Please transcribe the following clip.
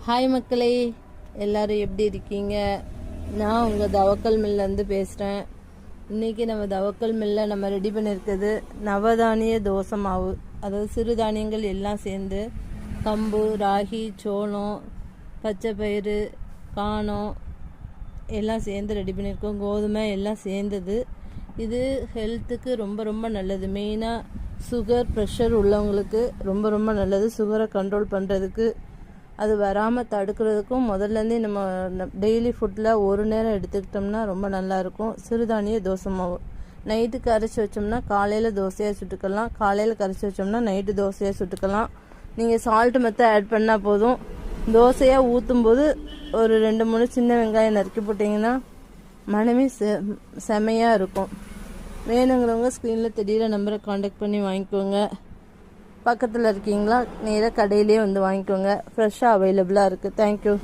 Hi மக்களே, எல்லாரும் எப்படி இருக்கீங்க? நான் உங்கள் தவக்கல் மில்லேருந்து பேசுகிறேன். இன்றைக்கி நம்ம தவக்கல் மில்லில் நம்ம ரெடி பண்ணியிருக்கிறது நவதானிய தோசை மாவு. அதாவது சிறுதானியங்கள் எல்லாம் சேர்ந்து கம்பு, ராகி, சோளம், பச்சை பயிறு, காணம் எல்லாம் சேர்ந்து ரெடி பண்ணியிருக்கோம். கோதுமை எல்லாம் சேர்ந்தது. இது ஹெல்த்துக்கு ரொம்ப ரொம்ப நல்லது. மெயினாக சுகர், ப்ரெஷர் உள்ளவங்களுக்கு ரொம்ப ரொம்ப நல்லது. சுகரை கண்ட்ரோல் பண்ணுறதுக்கு, அது வராமல் தடுக்கிறதுக்கும் முதல்லேருந்தே நம்ம டெய்லி ஃபுட்டில் ஒரு நேரம் எடுத்துக்கிட்டோம்னா ரொம்ப நல்லாயிருக்கும். சிறுதானிய தோசை மாவு நைட்டுக்கு அரைச்சி வச்சோம்னா காலையில் தோசையாக சுட்டுக்கலாம், காலையில் கரைச்சி வச்சோம்னா நைட்டு தோசையாக சுட்டுக்கலாம். நீங்கள் சால்ட்டு மெத்தை ஆட் பண்ணால் போதும். தோசையாக ஊற்றும்போது ஒரு 2-3 சின்ன வெங்காயம் நறுக்கி போட்டிங்கன்னா மனமே செமையாக இருக்கும். வேணுங்கிறவங்க ஸ்க்ரீனில் தெரியிற நம்பரை காண்டாக்ட் பண்ணி வாங்கிக்கோங்க. பக்கத்தில் இருக்கீங்களா, நேராக கடையிலே வந்து வாங்கிக்கோங்க. ஃப்ரெஷ்ஷாக அவைலபிளாக இருக்குது. தேங்க்யூ.